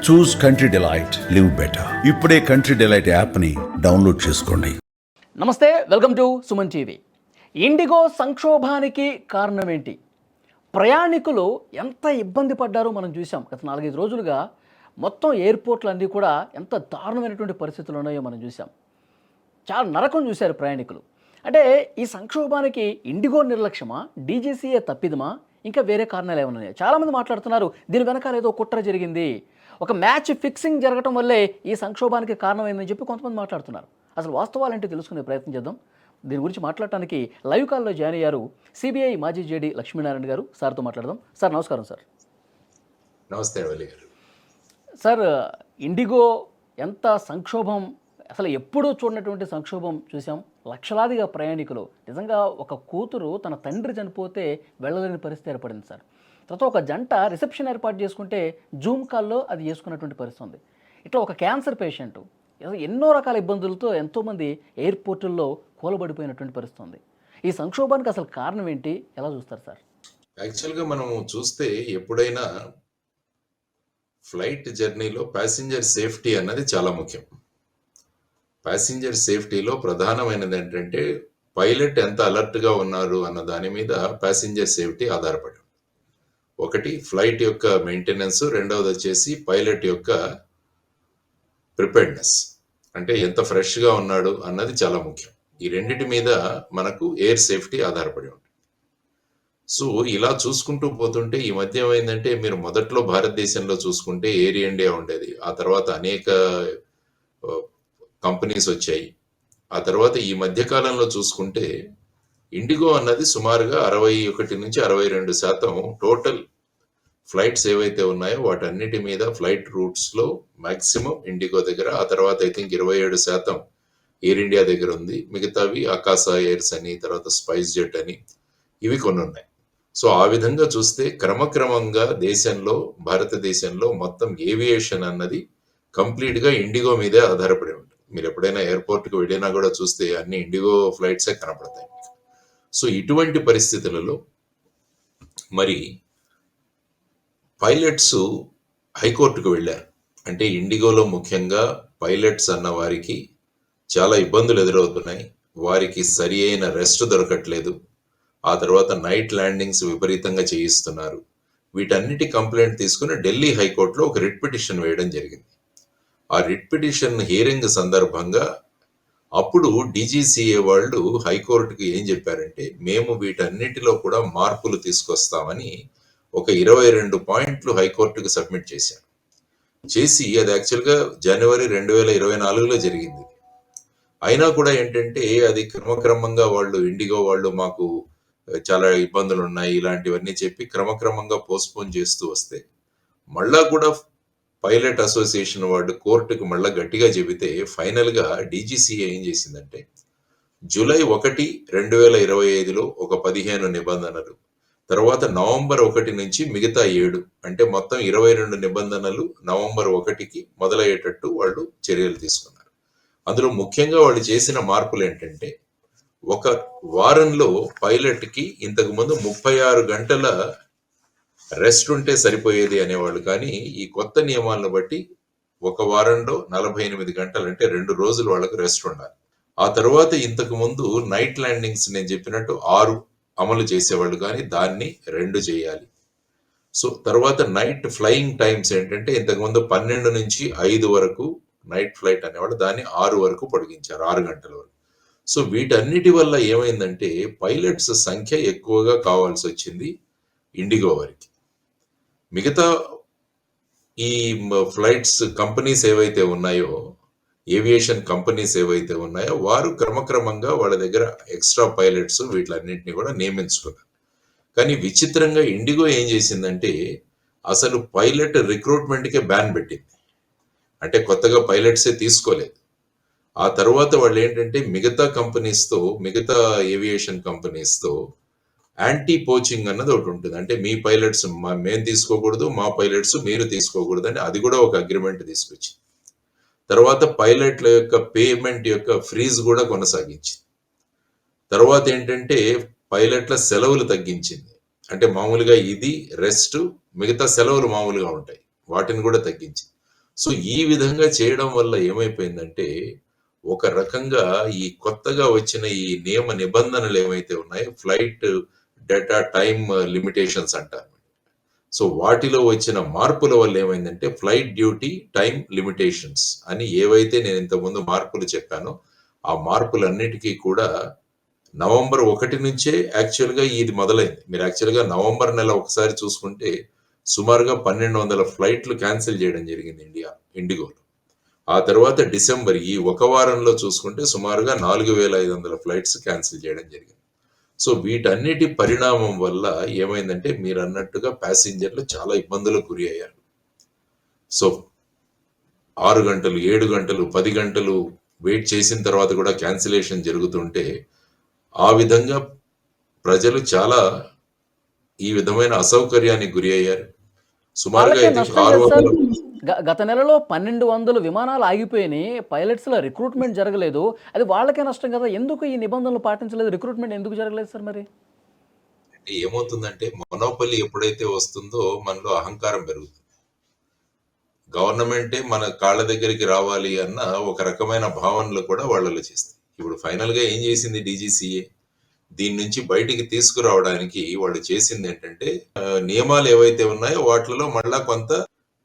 చూస్ country delight, live better. ఇప్పుడే country delight యాప్ని download చేసుకోండి. నమస్తే, welcome to Suman TV. IndiGo సంక్షోభానికి కారణం ఏంటి? ప్రయాణికులు ఎంత ఇబ్బంది పడ్డారో మనం చూసాం. గత 4-5 రోజులుగా మొత్తం ఎయిర్పోర్ట్లు అన్నీ కూడా ఎంత దారుణమైనటువంటి పరిస్థితులు ఉన్నాయో మనం చూసాం. చాలా నరకం చూశారు ప్రయాణికులు. అంటే ఈ సంక్షోభానికి ఇండిగో నిర్లక్ష్యమా, డీజీసీఏ తప్పిదమా, ఇంకా వేరే కారణాలు ఏమైనా ఉన్నాయా? చాలామంది మాట్లాడుతున్నారు దీని వెనకాల ఏదో కుట్ర జరిగింది, ఒక మ్యాచ్ ఫిక్సింగ్ జరగటం వల్లే ఈ సంక్షోభానికి కారణమైందని చెప్పి కొంతమంది మాట్లాడుతున్నారు. అసలు వాస్తవాలంటే తెలుసుకునే ప్రయత్నం చేద్దాం. దీని గురించి మాట్లాడటానికి లైవ్ కాల్లో జాయిన్ అయ్యారు సిబిఐ మాజీ జేడీ లక్ష్మీనారాయణ గారు. సార్తో మాట్లాడదాం. సార్ నమస్కారం. సార్ నమస్తే వల్లి గారు. సార్, ఇండిగో ఎంత సంక్షోభం, అసలు ఎప్పుడూ చూడనటువంటి సంక్షోభం చూసాం. లక్షలాదిగా ప్రయాణికులు, నిజంగా ఒక కూతురు తన తండ్రి చనిపోతే వెళ్ళలేని పరిస్థితి ఏర్పడింది సార్. తర్వాత ఒక జంట రిసెప్షన్ ఏర్పాటు చేసుకుంటే జూమ్ కాల్లో అది చేసుకున్నటువంటి పరిస్థితి ఉంది. ఇట్లా ఒక క్యాన్సర్ పేషెంట్, ఎన్నో రకాల ఇబ్బందులతో ఎంతోమంది ఎయిర్పోర్టుల్లో కూలబడిపోయినటువంటి పరిస్థితి ఉంది. ఈ సంక్షోభానికి అసలు కారణం ఏంటి, ఎలా చూస్తారు సార్? యాక్చువల్గా మనం చూస్తే ఎప్పుడైనా ఫ్లైట్ జర్నీలో ప్యాసింజర్ సేఫ్టీ అన్నది చాలా ముఖ్యం. ప్యాసింజర్ సేఫ్టీలో ప్రధానమైనది ఏంటంటే పైలట్ ఎంత అలర్ట్గా ఉన్నారు అన్న దాని మీద ప్యాసింజర్ సేఫ్టీ ఆధారపడి, ఒకటి ఫ్లైట్ యొక్క మెయింటెనెన్స్, రెండవది వచ్చేసి పైలట్ యొక్క ప్రిపేర్డ్నెస్, అంటే ఎంత ఫ్రెష్గా ఉన్నాడు అన్నది చాలా ముఖ్యం. ఈ రెండిటి మీద మనకు ఎయిర్ సేఫ్టీ ఆధారపడి ఉంటుంది. సో ఇలా చూసుకుంటూ పోతుంటే ఈ మధ్య ఏమైందంటే, మీరు మొదట్లో భారతదేశంలో చూసుకుంటే ఎయిర్ ఇండియా ఉండేది, ఆ తర్వాత అనేక కంపెనీస్ వచ్చాయి. ఆ తర్వాత ఈ మధ్య కాలంలో చూసుకుంటే ఇండిగో అన్నది సుమారుగా 61-62% టోటల్ ఫ్లైట్స్ ఏవైతే ఉన్నాయో వాటన్నిటి మీద ఫ్లైట్ రూట్స్లో మ్యాక్సిమం ఇండిగో దగ్గర, ఆ తర్వాత ఐ థింక్ 27% ఎయిర్ ఇండియా దగ్గర ఉంది. మిగతావి ఆకాశా ఎయిర్స్ అని, తర్వాత స్పైస్ జెట్ అని, ఇవి కొన్ని ఉన్నాయి. సో ఆ విధంగా చూస్తే క్రమక్రమంగా దేశంలో, భారతదేశంలో మొత్తం ఏవియేషన్ అన్నది కంప్లీట్గా ఇండిగో మీదే ఆధారపడి ఉంటుంది. మీరు ఎప్పుడైనా ఎయిర్పోర్ట్కి వెళ్ళినా కూడా చూస్తే అన్ని ఇండిగో ఫ్లైట్సే కనపడతాయి. సో ఇటువంటి పరిస్థితులలో మరి పైలట్స్ హైకోర్టుకు వెళ్ళారు. అంటే ఇండిగోలో ముఖ్యంగా పైలట్స్ అన్న వారికి చాలా ఇబ్బందులు ఎదురవుతున్నాయి. వారికి సరి అయిన రెస్ట్ దొరకట్లేదు. ఆ తర్వాత నైట్ ల్యాండింగ్స్ విపరీతంగా చేయిస్తున్నారు. వీటన్నిటి కంప్లైంట్ తీసుకుని ఢిల్లీ హైకోర్టులో ఒక రిట్ పిటిషన్ వేయడం జరిగింది. ఆ రిట్ పిటిషన్ హియరింగ్ సందర్భంగా అప్పుడు డీజీసీఏ వాళ్ళు హైకోర్టుకి ఏం చెప్పారంటే, మేము వీటన్నిటిలో కూడా మార్పులు తీసుకొస్తామని ఒక 22 పాయింట్లు హైకోర్టుకు సబ్మిట్ చేశారు. చేసి అది యాక్చువల్గా జనవరి 2024లో జరిగింది. అయినా కూడా ఏంటంటే అది క్రమక్రమంగా వాళ్ళు ఇండిగో వాళ్ళు మాకు చాలా ఇబ్బందులు ఉన్నాయి ఇలాంటివన్నీ చెప్పి క్రమక్రమంగా పోస్ట్పోన్ చేస్తూ వస్తే, మళ్ళా కూడా పైలట్ అసోసియేషన్ వాళ్ళు కోర్టుకు మళ్ళా గట్టిగా చెబితే ఫైనల్గా డీజీసీఏ ఏం చేసిందంటే, జూలై 1, 2025లో ఒక 15 నిబంధనలు, తర్వాత నవంబర్ 1 నుంచి మిగతా 7, అంటే మొత్తం 22 నిబంధనలు నవంబర్ 1కి మొదలయ్యేటట్టు వాళ్ళు చర్యలు తీసుకున్నారు. అందులో ముఖ్యంగా వాళ్ళు చేసిన మార్పులు ఏంటంటే, ఒక వారంలో పైలట్కి ఇంతకుముందు 36 గంటల రెస్ట్ ఉంటే సరిపోయేది అనేవాళ్ళు, కానీ ఈ కొత్త నియమాలను బట్టి ఒక వారంలో 48 గంటలు, అంటే 2 రోజులు వాళ్ళకు రెస్ట్ ఉండాలి. ఆ తర్వాత ఇంతకు ముందు నైట్ ల్యాండింగ్స్ నేను చెప్పినట్టు 6 అమలు చేసేవాళ్ళు, కానీ దాన్ని 2 చేయాలి. సో తర్వాత నైట్ ఫ్లయింగ్ టైమ్స్ ఏంటంటే, ఇంతకుముందు 12 నుంచి 5 వరకు నైట్ ఫ్లైట్ అనేవాళ్ళు, దాన్ని 6 వరకు పొడిగించారు, 6 గంటల వరకు. సో వీటన్నిటి వల్ల ఏమైందంటే పైలట్స్ సంఖ్య ఎక్కువగా కావాల్సి వచ్చింది ఇండిగో వారికి. మిగతా ఈ ఫ్లైట్స్ కంపెనీస్ ఏవైతే ఉన్నాయో, ఏవియేషన్ కంపెనీస్ ఏవైతే ఉన్నాయో, వారు క్రమక్రమంగా వాళ్ళ దగ్గర ఎక్స్ట్రా పైలట్స్ వీటిలన్నింటినీ కూడా నియమించుకున్నారు. కానీ విచిత్రంగా ఇండిగో ఏం చేసిందంటే, అసలు పైలట్ రిక్రూట్మెంట్కే బ్యాన్ పెట్టింది. అంటే కొత్తగా పైలట్సే తీసుకోలేదు. ఆ తర్వాత వాళ్ళు ఏంటంటే మిగతా కంపెనీస్తో, మిగతా ఏవియేషన్ కంపెనీస్తో యాంటీ పోచింగ్ అన్నది ఒకటి ఉంటుంది. అంటే మీ పైలట్స్ మేము తీసుకోకూడదు, మా పైలట్స్ మీరు తీసుకోకూడదు అని అది కూడా ఒక అగ్రిమెంట్ తీసుకొచ్చి, తర్వాత పైలట్ల యొక్క పేమెంట్ యొక్క ఫ్రీజ్ కూడా కొనసాగించింది. తర్వాత ఏంటంటే పైలట్ల సెలవులు తగ్గించింది. అంటే మామూలుగా ఇది రెస్ట్, మిగతా సెలవులు మామూలుగా ఉంటాయి, వాటిని కూడా తగ్గించింది. సో ఈ విధంగా చేయడం వల్ల ఏమైపోయిందంటే, ఒక రకంగా ఈ కొత్తగా వచ్చిన ఈ నియమ నిబంధనలు ఏవైతే ఉన్నాయో ఫ్లైట్ డేటా టైమ్ లిమిటేషన్స్ అంటారు. సో వాటిలో వచ్చిన మార్పుల వల్ల ఏమైందంటే ఫ్లైట్ డ్యూటీ టైమ్ లిమిటేషన్స్ అని ఏవైతే నేను ఇంతకుముందు మార్పులు చెప్పానో, ఆ మార్పులన్నిటికీ కూడా నవంబర్ 1 నుంచే యాక్చువల్‌గా ఇది మొదలైంది. మీరు యాక్చువల్‌గా నవంబర్ నెల ఒకసారి చూసుకుంటే సుమారుగా 1200 ఫ్లైట్లు క్యాన్సెల్ చేయడం జరిగింది ఇండిగోలో. ఆ తర్వాత డిసెంబర్ ఈ ఒక వారంలో చూసుకుంటే సుమారుగా 4500 ఫ్లైట్స్ క్యాన్సెల్ చేయడం జరిగింది. సో వీటన్నిటి పరిణామం వల్ల ఏమైందంటే మీరన్నట్టుగా ప్యాసింజర్లు చాలా ఇబ్బందులకు గురి అయ్యారు. సో 6 గంటలు, 7 గంటలు, 10 గంటలు వెయిట్ చేసిన తర్వాత కూడా క్యాన్సిలేషన్ జరుగుతుంటే, ఆ విధంగా ప్రజలు చాలా ఈ విధమైన అసౌకర్యానికి గురి అయ్యారు. సుమారుగా వాళ్ళకే ఐ థింక్ నష్టం కదా సార్. 600 గత నెలలో 1200 విమానాలు ఆగిపోయినాయి. పైలట్స్‌ల రిక్రూట్‌మెంట్ జరగలేదు. అది వాళ్ళకే నష్టం కదా! ఎందుకు ఈ నిబంధనలు పాటించలేదు? రిక్రూట్‌మెంట్ ఎందుకు జరగలేదు సార్ మరి? అంటే ఏమవుతుందంటే మొనోపొలీ ఎప్పుడైతే వస్తుందో మనలో అహంకారం పెరుగుతుంది. గవర్నమెంటే మన కాళ్ళ దగ్గరికి రావాలి అన్న ఒక రకమైన భావనలు కూడా వాళ్ళలో చేస్తాయి. ఇప్పుడు ఫైనల్‌గా ఏం చేసింది డీజీసీఏ? దీని నుంచి బయటికి తీసుకురావడానికి వాళ్ళు చేసిందేంటంటే నియమాలు ఏవైతే ఉన్నాయో వాటిలలో మళ్ళా కొంత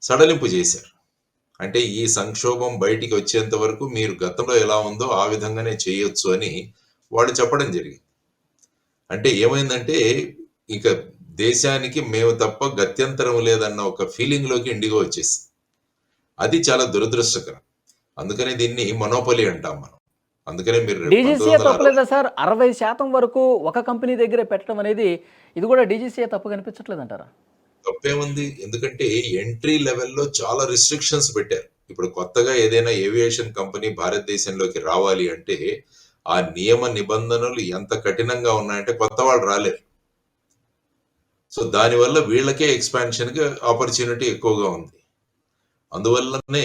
సడలింపు చేశారు. అంటే ఈ సంక్షోభం బయటికి వచ్చేంత వరకు మీరు గతంలో ఎలా ఉందో ఆ విధంగానే చేయొచ్చు అని వాళ్ళు చెప్పడం జరిగింది. అంటే ఏమైందంటే ఇక దేశానికి మేము తప్ప గత్యంతరం లేదన్న ఒక ఫీలింగ్‌లోకి ఇండిగో వచ్చేసింది. అది చాలా దురదృష్టకరం. అందుకనే దీన్ని మొనోపొలీ అంటాం మనం. అందుకనే మీరు డీజీసీఏ 1960 తప్పులేదా సార్? 60% వరకు ఒక కంపెనీ దగ్గరే పెట్టడం అనేది ఇది కూడా డీజీసీఏ తప్పు కనిపించట్లేదంటారా? తప్పేముంది? ఎందుకంటే ఎంట్రీ లెవెల్‌లో చాలా రిస్ట్రిక్షన్స్ పెట్టారు. ఇప్పుడు కొత్తగా ఏదైనా ఏవియేషన్ కంపెనీ భారతదేశంలోకి రావాలి అంటే, ఆ నియమ నిబంధనలు ఎంత కఠినంగా ఉన్నాయంటే కొత్త వాళ్ళు రాలేరు. సో దానివల్ల వీళ్ళకే ఎక్స్‌పాన్షన్‌కి ఆపర్చునిటీ ఎక్కువగా ఉంది. అందువల్లనే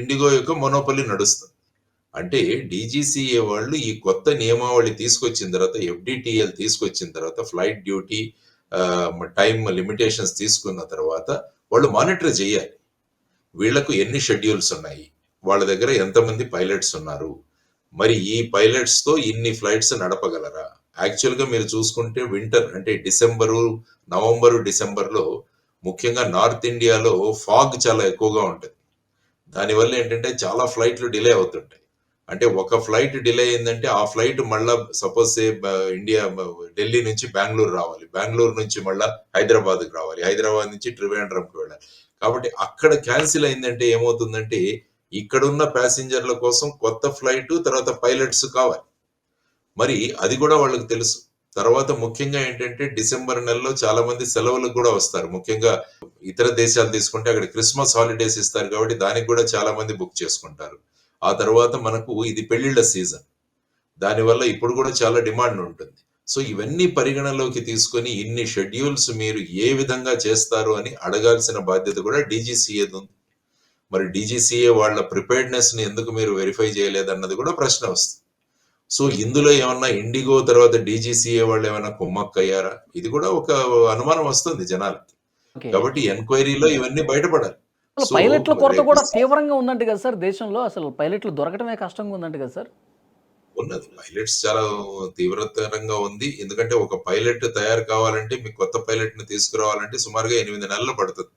ఇండిగో యొక్క మొనోపొలీ నడుస్తుంది. అంటే డీజీసీఏ వాళ్ళు ఈ కొత్త నియమావళి తీసుకొచ్చిన తర్వాత, ఎఫ్‌డిటిఎల్ తీసుకొచ్చిన తర్వాత, ఫ్లైట్ డ్యూటీ టైమ్ లిమిటేషన్స్ తీసుకున్న తర్వాత వాళ్ళు మానిటర్ చేయాలి. వీళ్ళకు ఎన్ని షెడ్యూల్స్ ఉన్నాయి? వాళ్ళ దగ్గర ఎంతమంది పైలట్స్ ఉన్నారు? మరి ఈ పైలట్స్‌తో ఇన్ని ఫ్లైట్స్ నడపగలరా? యాక్చువల్‌గా మీరు చూసుకుంటే వింటర్ అంటే నవంబరు, డిసెంబర్‌లో ముఖ్యంగా నార్త్ ఇండియాలో ఫాగ్ చాలా ఎక్కువగా ఉంటది. దానివల్ల ఏంటంటే చాలా ఫ్లైట్లు డిలే అవుతుంటాయి. అంటే ఒక ఫ్లైట్ డిలే అయిందంటే ఆ ఫ్లైట్ మళ్ళా సపోజ్ సే ఢిల్లీ నుంచి బెంగుళూరు రావాలి. బెంగుళూరు నుంచి మళ్ళా హైదరాబాద్‌కి రావాలి. హైదరాబాద్ నుంచి త్రివేంద్రంకి వెళ్ళాలి. కాబట్టి అక్కడ క్యాన్సిల్ అయిందంటే ఏమవుతుందంటే ఇక్కడున్న ప్యాసింజర్ల కోసం కొత్త ఫ్లైట్ తర్వాత పైలట్స్ కావాలి. మరి అది కూడా వాళ్ళకి తెలుసు. తర్వాత ముఖ్యంగా ఏంటంటే డిసెంబర్ నెలలో చాలా మంది సెలవులకు కూడా వస్తారు. ముఖ్యంగా ఇతర దేశాలు తీసుకుంటే అక్కడ క్రిస్మస్ హాలిడేస్ ఇస్తారు కాబట్టి దానికి కూడా చాలా మంది బుక్ చేసుకుంటారు. ఆ తర్వాత మనకు ఇది పెళ్లిళ్ల సీజన్. దానివల్ల ఇప్పుడు కూడా చాలా డిమాండ్ ఉంటుంది. సో ఇవన్నీ పరిగణలోకి తీసుకొని ఇన్ని షెడ్యూల్స్ మీరు ఏ విధంగా చేస్తారు అని అడగాల్సిన బాధ్యత కూడా డీజీసీఏది ఉంది. మరి డీజీసీఏ వాళ్ళ ప్రిపేర్డ్‌నెస్‌ని ఎందుకు మీరు వెరిఫై చేయలేదన్నది కూడా ప్రశ్న వస్తుంది. సో ఇందులో ఏమన్నా ఇండిగో తర్వాత డీజీసీఏ వాళ్ళు ఏమైనా కుమ్మక్కయ్యారా? ఇది కూడా ఒక అనుమానం వస్తుంది జనాలకి. ఓకే. కాబట్టి ఎంక్వైరీలో ఇవన్నీ బయటపడాలి. అసలు సో పైలట్ల కొరత రేపు కూడా తీవ్రంగా ఉందంట కదా సార్ దేశంలో. అసలు పైలట్లు దొరకటమే కష్టంగా ఉందంట కదా సార్? ఉన్నది. పైలట్స్ చాలా తీవ్రతరంగా ఉంది. ఎందుకంటే ఒక పైలట్ తయారు కావాలంటే మీకు కొత్త పైలట్‌ని తీసుకురావాలంటే సుమారుగా 8 నెలలు పడుతుంది.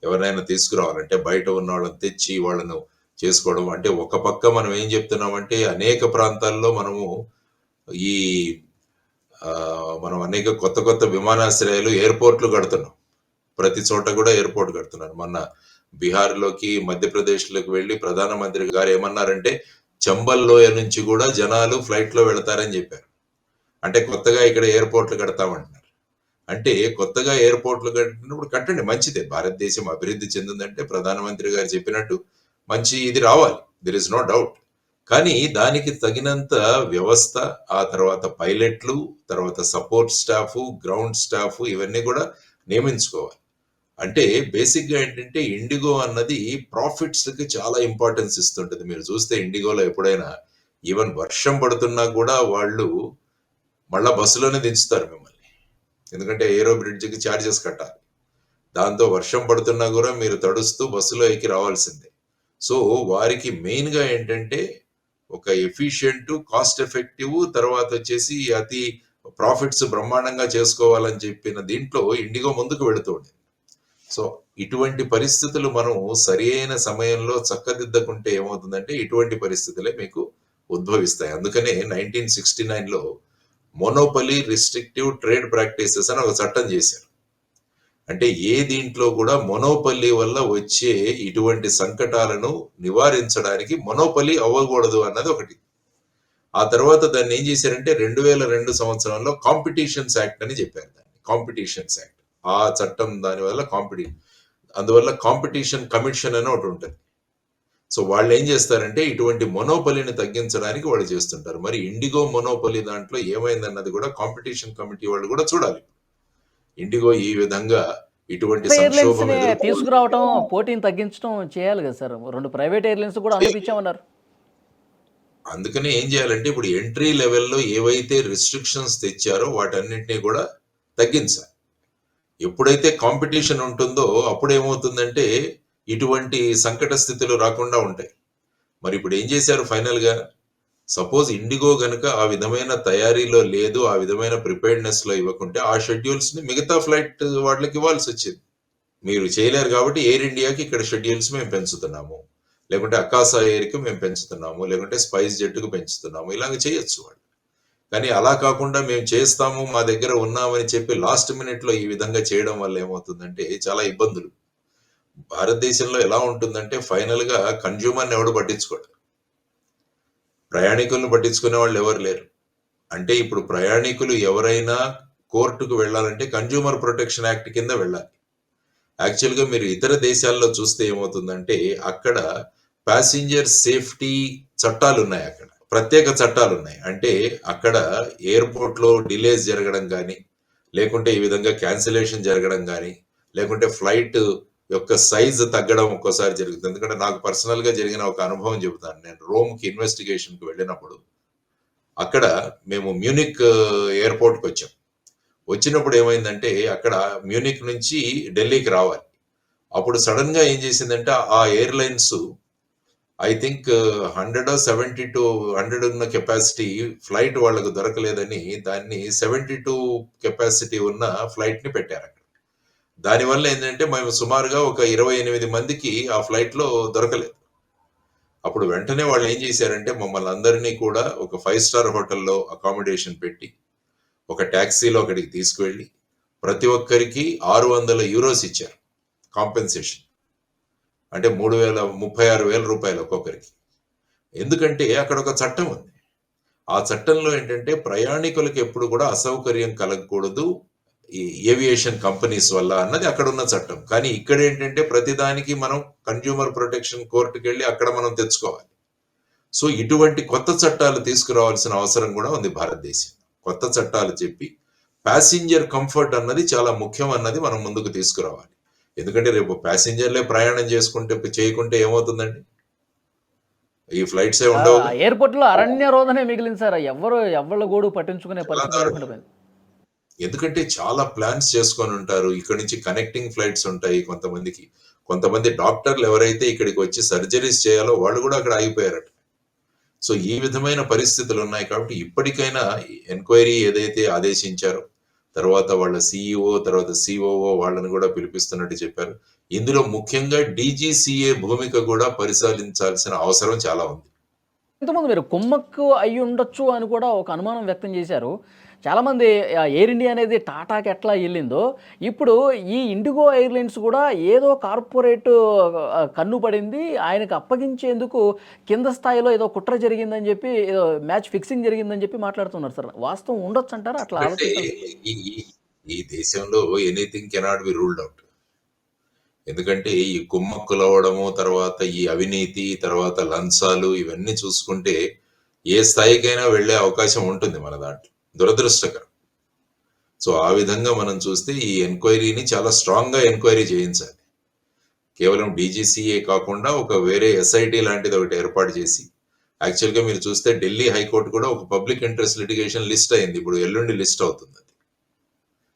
ఎవరినైనా తీసుకురావాలంటే బయట ఉన్నోళ్ళని తెచ్చి వాళ్ళను చేసుకోవడం. అంటే ఒక పక్క మనం ఏం చెప్తున్నామంటే అనేక ప్రాంతాల్లో మనము ఈ మనం అనేక కొత్త కొత్త విమానాశ్రయాలు, ఎయిర్‌పోర్ట్‌లు కడుతున్నాం. ప్రతి చోట కూడా ఎయిర్‌పోర్ట్ కడుతున్నారు. మొన్న బీహార్‌లోకి, మధ్యప్రదేశ్‌లోకి వెళ్లి ప్రధానమంత్రి గారు ఏమన్నారంటే చంబల్ లోయ నుంచి కూడా జనాలు ఫ్లైట్‌లో వెళతారని చెప్పారు. అంటే కొత్తగా ఇక్కడ ఎయిర్‌పోర్ట్‌లు కడతామంటున్నారు. అంటే కొత్తగా ఎయిర్‌పోర్ట్‌లు కట్టినప్పుడు కట్టండి మంచిదే. భారతదేశం అభివృద్ధి చెందిందంటే ప్రధానమంత్రి గారు చెప్పినట్టు మంచి ఇది రావాలి. There is no doubt. కానీ దానికి తగినంత వ్యవస్థ, ఆ తర్వాత పైలట్లు, తర్వాత సపోర్ట్ స్టాఫ్, గ్రౌండ్ స్టాఫ్ ఇవన్నీ కూడా నియమించుకోవాలి. అంటే బేసిక్‌గా ఏంటంటే ఇండిగో అన్నది ప్రాఫిట్స్‌కి చాలా ఇంపార్టెన్స్ ఇస్తుంటది. మీరు చూస్తే ఇండిగోలో ఎప్పుడైనా ఈవెన్ వర్షం పడుతున్నా కూడా వాళ్ళు మళ్ళా బస్సులోనే దించుతారు మిమ్మల్ని. ఎందుకంటే ఏరో బ్రిడ్జ్‌కి చార్జెస్ కట్టాలి. దాంతో వర్షం పడుతున్నా కూడా మీరు తడుస్తూ బస్సులో ఎక్కి రావాల్సిందే. సో వారికి మెయిన్గా ఏంటంటే ఒక ఎఫిషియెంట్, కాస్ట్ ఎఫెక్టివ్, తర్వాత వచ్చేసి అతి ప్రాఫిట్స్ బ్రహ్మాండంగా చేసుకోవాలని చెప్పిన దీంట్లో ఇండిగో ముందుకు వెళుతుంది. సో ఇటువంటి పరిస్థితులు మనం సరి అయిన సమయంలో చక్కదిద్దకుంటే ఏమవుతుందంటే ఇటువంటి పరిస్థితులే మీకు ఉద్భవిస్తాయి. అందుకనే 1969లో మోనోపలీ రిస్ట్రిక్టివ్ ట్రేడ్ ప్రాక్టీసెస్ అని ఒక చట్టం చేశారు. అంటే ఏ దీంట్లో కూడా మొనోపల్లి వల్ల వచ్చే ఇటువంటి సంకటాలను నివారించడానికి మొనోపల్లి అవ్వకూడదు అన్నది ఒకటి. ఆ తర్వాత దాన్ని ఏం చేశారంటే 2002 సంవత్సరంలో కాంపిటీషన్స్ యాక్ట్ అని చెప్పారు. దాన్ని కాంపిటీషన్స్ యాక్ట్. ఆ చట్టం దానివల్ల అందువల్ల కాంపిటీషన్ కమిషన్ అని ఒకటి ఉంటుంది. సో వాళ్ళు ఏం చేస్తారంటే ఇటువంటి మొనోపలిని తగ్గించడానికి వాళ్ళు చేస్తుంటారు. మరి ఇండిగో మొనోపలి దాంట్లో ఏమైందన్నది కూడా కాంపిటీషన్ కమిటీ వాళ్ళు కూడా చూడాలి. ఇండిగో ఈ విధంగా ఇటువంటి సంక్షోభం ఎయిర్లైన్స్ని తీసుకురావటం, పోటీని తగ్గించడం చేయాలి కదా సార్. 2 ప్రైవేట్ ఎయిర్లైన్స్ కూడా అనుమతించామన్నారు. అందుకనే ఏం చేయాలంటే ఇప్పుడు ఎంట్రీ లెవెల్లో ఏవైతే రిస్ట్రిక్షన్స్ తెచ్చారో వాటన్నిటినీ కూడా తగ్గించాలి. ఎప్పుడైతే కాంపిటీషన్ ఉంటుందో అప్పుడు ఏమవుతుందంటే ఇటువంటి సంకట స్థితులు రాకుండా ఉంటాయి. మరి ఇప్పుడు ఏం చేశారు ఫైనల్గా? సపోజ్ ఇండిగో గనుక ఆ విధమైన తయారీలో లేదు, ఆ విధమైన ప్రిపేర్డ్నెస్ లో ఇవ్వకుంటే ఆ షెడ్యూల్స్ ని మిగతా ఫ్లైట్ వాళ్ళకి ఇవ్వాల్సి వచ్చింది. మీరు చేయలేరు కాబట్టి ఎయిర్ ఇండియాకి ఇక్కడ షెడ్యూల్స్ మేము పెంచుతున్నాము, లేకుంటే అకాసా ఎయిర్కి మేము పెంచుతున్నాము, లేకుంటే స్పైస్ జెట్కు పెంచుతున్నాము, ఇలాగ చేయొచ్చు వాళ్ళు. కానీ అలా కాకుండా మేము చేస్తాము, మా దగ్గర ఉన్నామని చెప్పి లాస్ట్ మినిట్ లో ఈ విధంగా చేయడం వల్ల ఏమవుతుందంటే చాలా ఇబ్బందులు. భారతదేశంలో ఎలా ఉంటుందంటే ఫైనల్ గా కన్జ్యూమర్ని ఎవడు పట్టించుకోడు, ప్రయాణికులను పట్టించుకునే వాళ్ళు ఎవరు లేరు. అంటే ఇప్పుడు ప్రయాణికులు ఎవరైనా కోర్టుకు వెళ్ళాలంటే కన్జ్యూమర్ ప్రొటెక్షన్ యాక్ట్ కింద వెళ్ళాలి. యాక్చువల్గా మీరు ఇతర దేశాల్లో చూస్తే ఏమవుతుందంటే అక్కడ ప్యాసింజర్ సేఫ్టీ చట్టాలు ఉన్నాయి, అక్కడ ప్రత్యేక చట్టాలు ఉన్నాయి. అంటే అక్కడ ఎయిర్పోర్ట్లో డిలేస్ జరగడం కానీ, లేకుంటే ఈ విధంగా క్యాన్సిలేషన్ జరగడం కానీ, లేకుంటే ఫ్లైట్ యొక్క సైజ్ తగ్గడం ఒక్కోసారి జరుగుతుంది. ఎందుకంటే నాకు పర్సనల్గా జరిగిన ఒక అనుభవం చెబుతాను. నేను రోమ్కి ఇన్వెస్టిగేషన్కి వెళ్ళినప్పుడు అక్కడ మేము మ్యూనిక్ ఎయిర్పోర్ట్కి వచ్చాం. వచ్చినప్పుడు ఏమైందంటే అక్కడ మ్యూనిక్ నుంచి ఢిల్లీకి రావాలి. అప్పుడు సడన్ గా ఏం చేసిందంటే ఆ ఎయిర్లైన్స్ ఐ థింక్ 100 ఉన్న కెపాసిటీ ఫ్లైట్ వాళ్ళకు దొరకలేదని దాన్ని 72 కెపాసిటీ ఉన్న ఫ్లైట్ ని పెట్టారు అక్కడ. దానివల్ల ఏంటంటే మేము సుమారుగా ఒక 28 మందికి ఆ ఫ్లైట్ లో దొరకలేదు. అప్పుడు వెంటనే వాళ్ళు ఏం చేశారంటే మమ్మల్ని అందరినీ కూడా ఒక 5 స్టార్ హోటల్లో అకామిడేషన్ పెట్టి ఒక ట్యాక్సీలో అక్కడికి తీసుకువెళ్ళి ప్రతి ఒక్కరికి 600 యూరోస్ ఇచ్చారు కాంపెన్సేషన్. అంటే 36,000 రూపాయలు ఒక్కొక్కరికి. ఎందుకంటే అక్కడ ఒక చట్టం ఉంది. ఆ చట్టంలో ఏంటంటే ప్రయాణికులకు ఎప్పుడు కూడా అసౌకర్యం కలగకూడదు ఈ ఏవియేషన్ కంపెనీస్ వల్ల అన్నది అక్కడ ఉన్న చట్టం. కానీ ఇక్కడ ఏంటంటే ప్రతిదానికి మనం కన్జ్యూమర్ ప్రొటెక్షన్ కోర్టుకి వెళ్ళి అక్కడ మనం తెచ్చుకోవాలి. సో ఇటువంటి కొత్త చట్టాలు తీసుకురావాల్సిన అవసరం కూడా ఉంది భారతదేశం. కొత్త చట్టాలు చెప్పి ప్యాసింజర్ కంఫర్ట్ అన్నది చాలా ముఖ్యం అన్నది మనం ముందుకు తీసుకురావాలి. ఎందుకంటే రేపు ప్యాసింజర్లే ప్రయాణం చేయకుంటే ఏమవుతుందండి? ఈ ఫ్లైట్సే ఉండవు. ఎయిర్పోర్ట్ లో అరణ్య రోదనే మిగిలింది సార్. ఎవళ్ళ గోడు పట్టించుకునే పరిస్థితి లేకుండా పోయింది. ఎందుకంటే చాలా ప్లాన్స్ చేసుకొని ఉంటారు. ఇక్కడ నుంచి కనెక్టింగ్ ఫ్లైట్స్ ఉంటాయి కొంతమంది డాక్టర్లు ఎవరైతే ఇక్కడికి వచ్చి సర్జరీస్ చేయాలో వాళ్ళు కూడా అక్కడ ఆగిపోయారట. సో ఈ విధమైన పరిస్థితులు ఉన్నాయి. కాబట్టి ఇప్పటికైనా ఎంక్వైరీ ఏదైతే ఆదేశించారో తర్వాత వాళ్ళ సిఇఓ తర్వాత సిఓఓ వాళ్ళని కూడా పిలిపిస్తున్నట్టు చెప్పారు. ఇందులో ముఖ్యంగా డీజీసీఏ భూమిక కూడా పరిశీలించాల్సిన అవసరం చాలా ఉంది. ఇంతకుముందు మీరు కుమ్మక్కు అయి ఉండొచ్చు అని కూడా ఒక అనుమానం వ్యక్తం చేశారు చాలామంది. ఎయిర్ ఇండియా అనేది టాటాకి ఎట్లా వెళ్ళిందో ఇప్పుడు ఈ ఇండిగో ఎయిర్లైన్స్ కూడా ఏదో కార్పొరేట్ కన్ను పడింది, ఆయనకు అప్పగించేందుకు కింద స్థాయిలో ఏదో కుట్ర జరిగిందని చెప్పి ఏదో మ్యాచ్ ఫిక్సింగ్ జరిగిందని చెప్పి మాట్లాడుతున్నారు సార్. వాస్తవం ఉండొచ్చు అంటారా? అట్లా అంటే ఈ దేశంలో anything cannot be ruled out. ఎందుకంటే ఈ కుమ్మక్కులు అవ్వడము, తర్వాత ఈ అవినీతి, తర్వాత లంచాలు ఇవన్నీ చూసుకుంటే ఏ స్థాయికైనా వెళ్ళే అవకాశం ఉంటుంది మన దాంట్లో. దురదృష్టకరం. సో ఆ విధంగా మనం చూస్తే ఈ ఎంక్వైరీని చాలా స్ట్రాంగ్ గా ఎంక్వైరీ చేయించాలి. కేవలం డీజీసీఏ కాకుండా ఒక వేరే ఎస్ఐటి లాంటిది ఒకటి ఏర్పాటు చేసి, యాక్చువల్గా మీరు చూస్తే ఢిల్లీ హైకోర్టు కూడా ఒక పబ్లిక్ ఇంట్రెస్ట్ లిటిగేషన్ లిస్ట్ అయింది. ఇప్పుడు ఎల్లుండి లిస్ట్ అవుతుంది.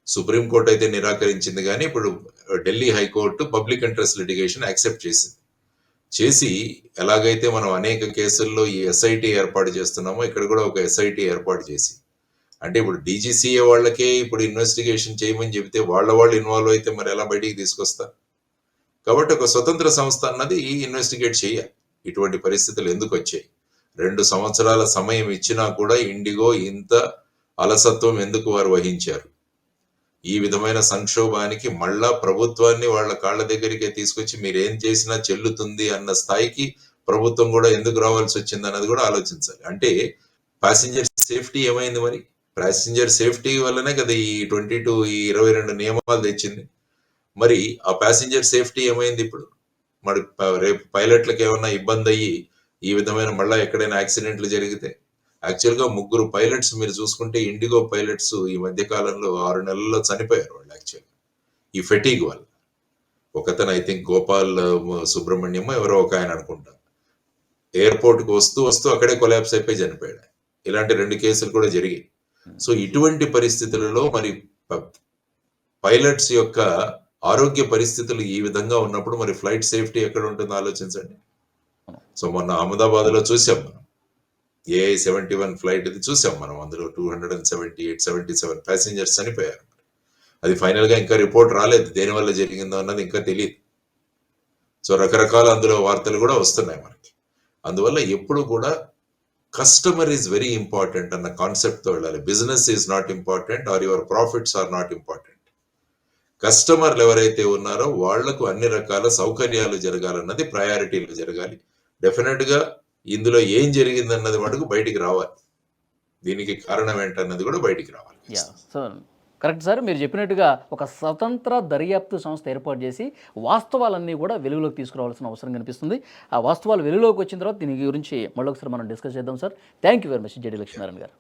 సుప్రీంకోర్టు అయితే నిరాకరించింది కానీ ఇప్పుడు Delhi high court public interest litigation accept చేసింది. చేసి ఎలాగైతే మనం అనేక కేసుల్లో ఈ ఎస్ఐటి ఏర్పాటు చేస్తున్నామో ఇక్కడ కూడా ఒక ఎస్ఐటి ఏర్పాటు చేసి, అంటే ఇప్పుడు డీజీసీఏ వాళ్ళకే ఇప్పుడు ఇన్వెస్టిగేషన్ చేయమని చెబితే వాళ్ళు ఇన్వాల్వ్ అయితే మరి ఎలా బయటికి తీసుకొస్తారు? కాబట్టి ఒక స్వతంత్ర సంస్థ అన్నది ఇన్వెస్టిగేట్ చేయాలి ఇటువంటి పరిస్థితులు ఎందుకు వచ్చాయి. 2 సంవత్సరాల సమయం ఇచ్చినా కూడా ఇండిగో ఇంత అలసత్వం ఎందుకు వారు వహించారు? ఈ విధమైన సంక్షోభానికి మళ్ళా ప్రభుత్వాన్ని వాళ్ళ కాళ్ళ దగ్గరికే తీసుకొచ్చి మీరేం చేసినా చెల్లుతుంది అన్న స్థాయికి ప్రభుత్వం కూడా ఎందుకు రావాల్సి వచ్చింది అన్నది కూడా ఆలోచించాలి. అంటే ప్యాసింజర్ సేఫ్టీ ఏమైంది? మరి ప్యాసింజర్ సేఫ్టీ వల్లనే కదా ఈ 22 నియమాలు తెచ్చింది. మరి ఆ ప్యాసింజర్ సేఫ్టీ ఏమైంది ఇప్పుడు? మరి రేపు పైలట్లకు ఏమన్నా ఇబ్బంది అయ్యి ఈ విధమైన మళ్ళా ఎక్కడైనా యాక్సిడెంట్లు జరిగితే, యాక్చువల్గా 3 పైలట్స్ మీరు చూసుకుంటే ఇండిగో పైలట్స్ ఈ మధ్య కాలంలో 6 నెలల్లో చనిపోయారు వాళ్ళు యాక్చువల్గా ఈ ఫెటీగ్ వల్ల. ఒకతను ఐ థింక్ గోపాల్ సుబ్రహ్మణ్యం ఎవరో ఒక ఆయన అనుకుంటా, ఎయిర్పోర్ట్కి వస్తూ అక్కడే కొలాప్స్ అయిపోయి చనిపోయాడు. ఇలాంటి 2 కేసులు కూడా జరిగాయి. సో ఇటువంటి పరిస్థితులలో మరి పైలట్స్ యొక్క ఆరోగ్య పరిస్థితులు ఈ విధంగా ఉన్నప్పుడు మరి ఫ్లైట్ సేఫ్టీ ఎక్కడ ఉంటుందో ఆలోచించండి. సో మొన్న అహ్మదాబాద్లో చూసాం మనం AI-71 ఫ్లైట్ ఇది చూసాం మనం. అందులో 277 ప్యాసింజర్స్ చనిపోయారు. అది ఫైనల్ గా ఇంకా రిపోర్ట్ రాలేదు, దేనివల్ల జరిగిందో అన్నది ఇంకా తెలియదు. సో రకరకాల అందులో వార్తలు కూడా వస్తున్నాయి మనకి. అందువల్ల ఎప్పుడు కూడా కస్టమర్ ఈజ్ వెరీ ఇంపార్టెంట్ అన్న కాన్సెప్ట్తో వెళ్ళాలి. Business is not important or your profits are not important. కస్టమర్లు ఎవరైతే ఉన్నారో వాళ్లకు అన్ని రకాల సౌకర్యాలు జరగాలన్నది ప్రయారిటీలు జరగాలి. డెఫినెట్ గా ఇందులో ఏం జరిగిందన్నది మటుకు బయటికి రావాలి, దీనికి కారణం ఏంటన్నది కూడా బయటికి రావాలి. సో కరెక్ట్ సార్, మీరు చెప్పినట్టుగా ఒక స్వతంత్ర దర్యాప్తు సంస్థ ఏర్పాటు చేసి వాస్తవాలన్నీ కూడా వెలుగులోకి తీసుకురావాల్సిన అవసరం కనిపిస్తుంది. ఆ వాస్తవాలు వెలుగులోకి వచ్చిన తర్వాత దీని గురించి మళ్ళొకసారి మనం డిస్కస్ చేద్దాం sir. Thank you very much JD Lakshminarayana గారు.